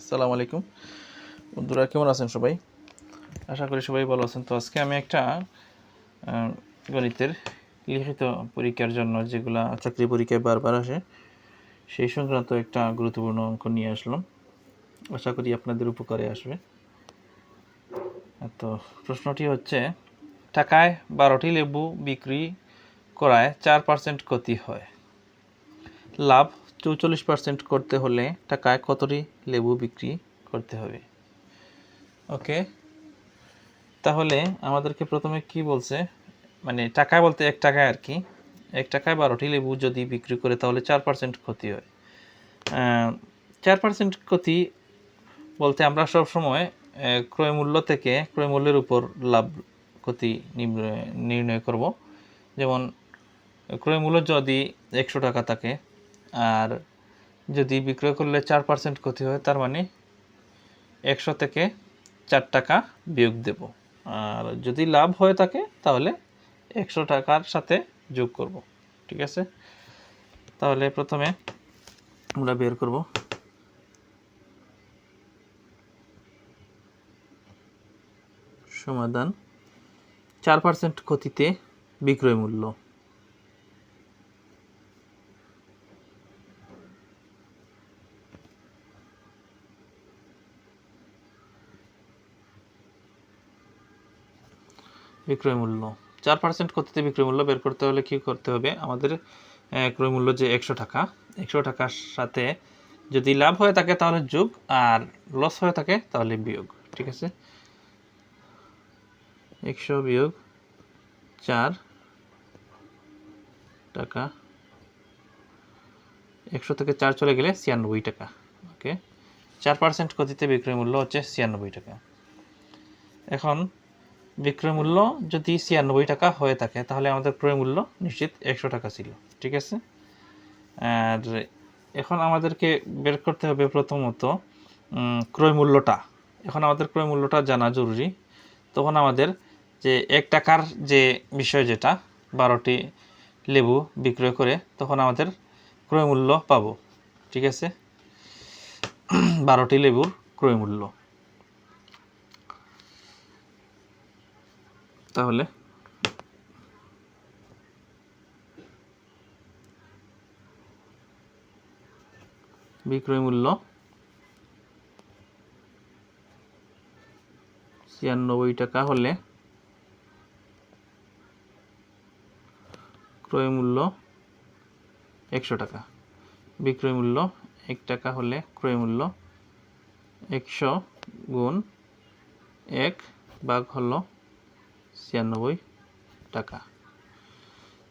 আসসালামু আলাইকুম বন্ধুরা, কেমন আছেন সবাই? আশা করি সবাই ভালো আছেন। তো আজকে আমি একটা গণিতের লিখিত পরীক্ষার জন্য যেগুলা চাকরি পরীক্ষায় বারবার আসে সেই সংক্রান্ত একটা গুরুত্বপূর্ণ অঙ্ক নিয়ে আসলাম। আশা করি আপনাদের উপকারে আসবে। তো প্রশ্নটি হচ্ছে, টাকায় 12টি লেবু বিক্রি করায় 4% ক্ষতি হয়, লাভ 44% করতে হলে টাকায় কতটি লেবু বিক্রি করতে হবে? ওকে, তাহলে আমাদেরকে প্রথমে কি বলছে, মানে টাকায় বলতে 1 টাকায় আর কি, 1 টাকায় 12টি লেবু যদি বিক্রি করে তাহলে 4% ক্ষতি হয়। 4% ক্ষতি বলতে আমরা সবসময় ক্রয় মূল্য থেকে ক্রয় মূল্যের উপর লাভ ক্ষতি নির্ণয় করব। যেমন ক্রয় মূল্য যদি 100 টাকা থাকে আর যদি বিক্রয় করলে 4% ক্ষতি হয়, তার মানে 100 থেকে 4 টাকা বিয়োগ দেব। আর যদি লাভ হয়ে থাকে তাহলে 100 টাকার সাথে যোগ করব। ঠিক আছে, তাহলে প্রথমে আমরা বের করব সমাধান। 4% ক্ষতিতে বিক্রয় মূল্য, বিক্রয় মূল্য 4% ক্ষতিতে বিক্রয় মূল্য বের করতে হলে কি করতে হবে আমাদের? ক্রয় মূল্য যে 100 টাকা, 100 টাকার সাথে যদি লাভ হয়ে থাকে তাহলে যোগ, আর লস হয়ে থাকে তাহলে বিয়োগ। ঠিক আছে, 100 বিয়োগ 4 টাকা, 100 থেকে 4 চলে গেলে 96 টাকা। ওকে, 4% ক্ষতিতে বিক্রয় মূল্য হচ্ছে 96 টাকা। এখন বিক্রয় মূল্য যদি 96 টাকা হয়ে থাকে তাহলে আমাদের ক্রয় মূল্য নিশ্চিত 100 টাকা ছিল। ঠিক আছে, আর এখন আমাদেরকে বের করতে হবে প্রথমত ক্রয় মূল্যটা। এখন আমাদের ক্রয় মূল্যটা জানা জরুরি। তখন আমাদের যে 1 টাকার যে বিষয়, যেটা 12টি লেবু বিক্রয় করে, তখন আমাদের ক্রয় মূল্য পাবো। ঠিক আছে, 12টি লেবুর ক্রয় মূল্য। তাহলে বিক্রয় মূল্য 96 টাকা হলে ক্রয় মূল্য 100 টাকা। বিক্রয় মূল্য 1 টাকা হলে ক্রয় মূল্য 100 গুণ 1 ভাগ হলো 96 টাকা।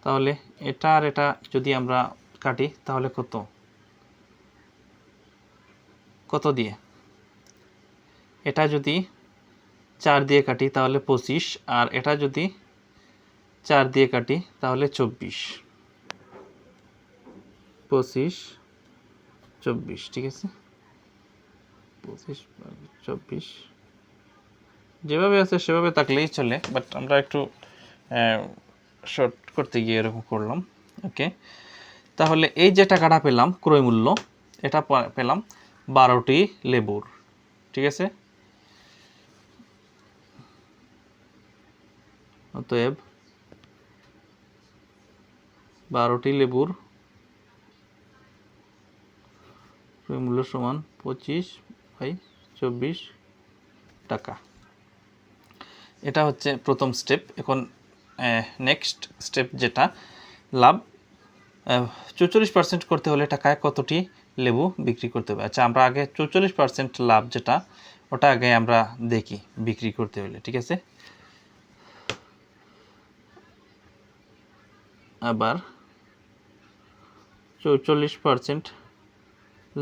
তাহলে এটা আর এটা যদি আমরা কাটি তাহলে কত দিয়ে? এটা যদি 4 দিয়ে কাটি তাহলে 25, আর এটা যদি 4 দিয়ে কাটি তাহলে 24। 25 24, ঠিক আছে, 25 24 যেভাবে আছে সেভাবে থাকলেই চলে, বাট আমরা একটু শর্ট করতে গিয়ে এরকম করলাম। ওকে, তাহলে এই যে টাকাটা পেলাম ক্রয় মূল্য, এটা পেলাম 12টি লেবুর। ঠিক আছে, অতএব 12টি লেবুর ক্রয় মূল্য সমান 25/24 টাকা। এটা হচ্ছে প্রথম স্টেপ। এখন নেক্সট স্টেপ যেটা লাভ, 44% করতে হলে টাকায় কতটি লেবু বিক্রি করতে হবে। আচ্ছা, আমরা আগে 44% লাভ যেটা, ওটা আগে আমরা দেখি বিক্রি করতে হলে। ঠিক আছে, আবার 44%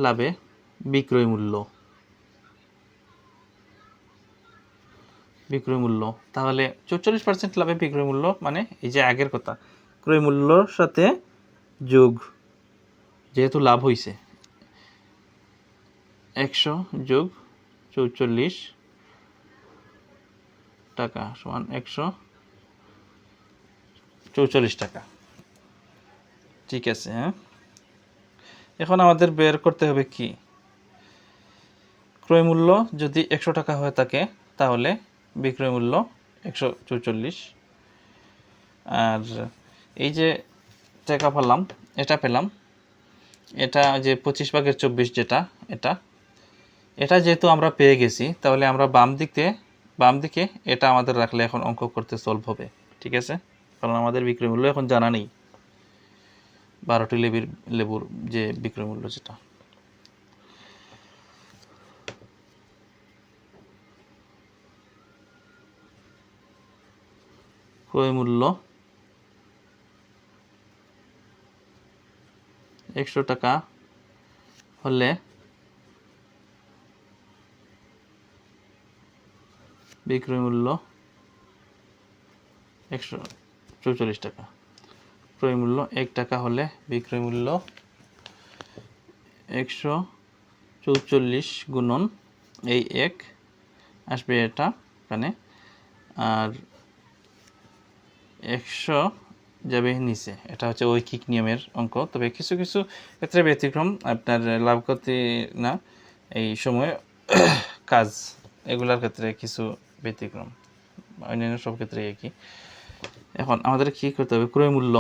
লাভে বিক্রয় মূল্য, তাহলে 44% লাভে বিক্রয় মূল্য মানে এই যে আগের কথা, ক্রয় মূল্যর সাথে যোগ, যেহেতু লাভ হয়েছে 100 যোগ 44 টাকা সমান 144 টাকা। ঠিক আছে, হ্যাঁ। এখন আমাদের বের করতে হবে কি, ক্রয় মূল্য যদি 100 টাকা হয়ে থাকে তাহলে বিক্রয় মূল্য 144। আর এই যে টাকা পেলাম, এটা যে 25/24 যেটা, এটা যেহেতু আমরা পেয়ে গেছি, তাহলে আমরা বাম দিকে এটা আমাদের রাখলে এখন অঙ্ক করতে সলভ হবে। ঠিক আছে, কারণ আমাদের বিক্রয় মূল্য এখন জানা নেই, 12টি লেবুর যে বিক্রয় মূল্য যেটা। ক্রয় মূল্য 100 টাকা হলে বিক্রয় মূল্য 144 টাকা। ক্রয় মূল্য 1 টাকা হলে বিক্রয় মূল্য 144 গুণন এই 1 আসবে এটা এখানে, আর 100 যাবে নিচে। এটা হচ্ছে ঐকিক নিয়মের অঙ্ক। তবে কিছু কিছু ক্ষেত্রে ব্যতিক্রম, আপনার লাভ ক্ষতি না এই সময় কাজ, এগুলার ক্ষেত্রে কিছু ব্যতিক্রম, অন্যান্য সব ক্ষেত্রে একই। এখন আমাদের কি করতে হবে, ক্রয় মূল্য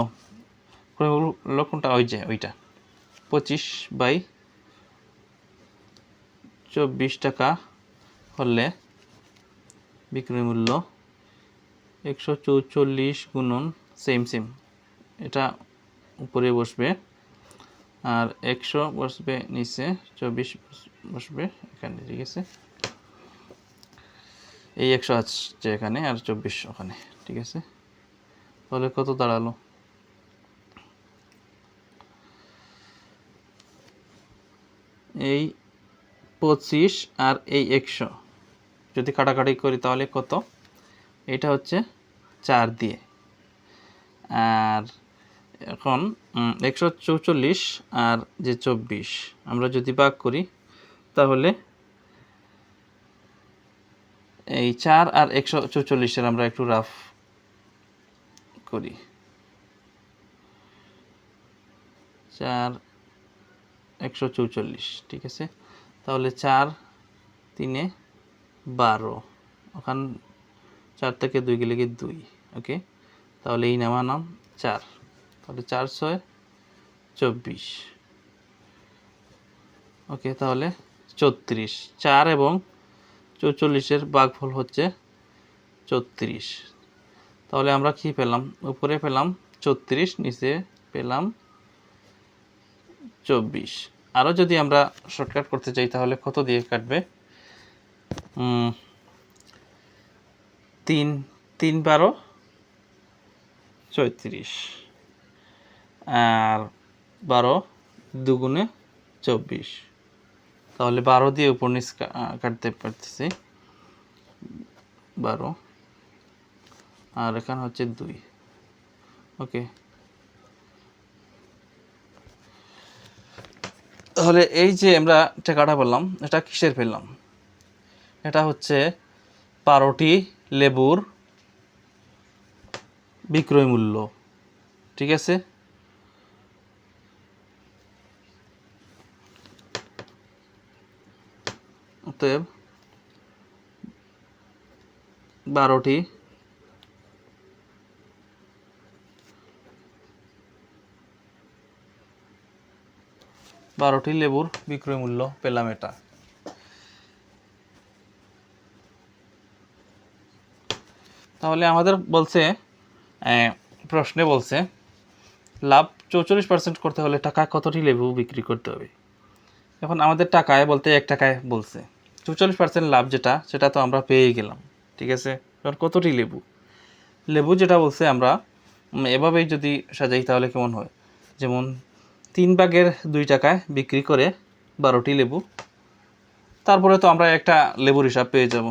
কোনটা, ওইটা 25/24 টাকা হলে বিক্রয় মূল্য 144 গুণন সেম এটা উপরে বসবে, আর 100 বসবে নিচে, 24 বসবে এখানে। ঠিক আছে, এই 100 আসছে এখানে আর 24 ওখানে। ঠিক আছে, তাহলে কত দাঁড়ালো, এই 25 আর এই 100 যদি কাটাকাটি করি তাহলে কত, এটা হচ্ছে 4 দিয়ে, আর এখন 144 আর যে 24 আমরা যদি ভাগ করি তাহলে এই 4 আর 144-এর আমরা একটু রাফ করি, 4 144। ঠিক আছে, তাহলে 4 3 12, ওখান 4 থেকে 2 গেলে 2। ওকে, তাহলে এই নাম 4, তাহলে 4 6 24। ওকে, তাহলে 34, 4 এবং 44-এর ভাগফল হচ্ছে 34। তাহলে আমরা কি পেলাম, উপরে পেলাম 34, নিচে পেলাম 24। আরও যদি আমরা শর্টকাট করতে চাই তাহলে কত দিয়ে কাটবে, 3 3 12 34, আর 12 2 24, তাহলে 12 দিয়ে উপর নিচ কাটতে পারতেছি, 12, আর এখানে হচ্ছে 2। ওকে, তাহলে এই যে আমরা টাকাটা পেলাম, এটা কিসের পেলাম, এটা হচ্ছে 12টি লেবুর বিক্রয় মূল্য। ঠিক আছে, অতএব 12টি লেবুর বিক্রয় মূল্য পেলাম এটা। তাহলে আমাদের বলছে, প্রশ্নে বলছে লাভ 44% করতে হলে টাকায় কতটি লেবু বিক্রি করতে হবে। এখন আমাদের টাকায় বলতে 1 টাকায় বলছে, 44% লাভ যেটা, সেটা তো আমরা পেয়ে গেলাম। ঠিক আছে, এবার কতটি লেবু যেটা বলছে আমরা এভাবেই যদি সাজাই তাহলে কেমন হয়, যেমন 3/2 টাকায় বিক্রি করে 12টি লেবু, তারপরে তো আমরা একটা লেবুর হিসাব পেয়ে যাব।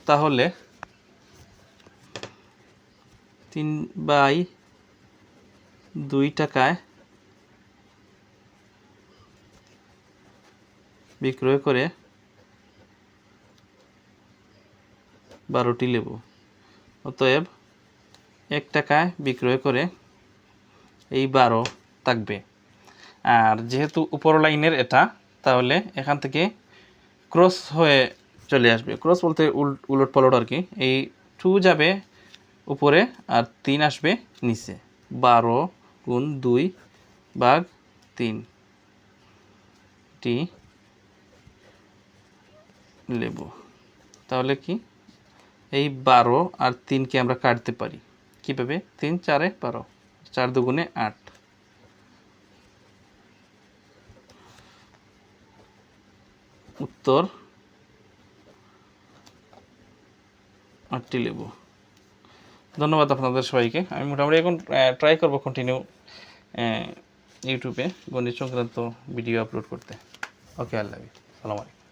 তাহলে 3/2 টাকায় বিক্রয় করে 12টি লেবু, অতএব 1 টাকায় বিক্রয় করে এই 12 থাকবে, আর যেহেতু উপর লাইনের এটা, তাহলে এখান থেকে ক্রস হয়ে চলে আসবে। ক্রস বলতে উলট পালট আর কি। এই 2 যাবে উপরে আর 3 আসবে নিচে। 12 গুণ 2 ভাগ 3 টি নেব। তাহলে কি এই 12 আর 3কে আমরা কাটতে পারি কীভাবে? 3 4 12, 4 দুগুণে 8। উত্তর 8টি লেবু। ধন্যবাদ আপনাদের সবাইকে। আমি মোটামুটি এখন ট্রাই করবো কন্টিনিউ ইউটিউবে গণিত সংক্রান্ত ভিডিও আপলোড করতে। ওকে, আল্লাহ হাফেজ। আসসালামু আলাইকুম।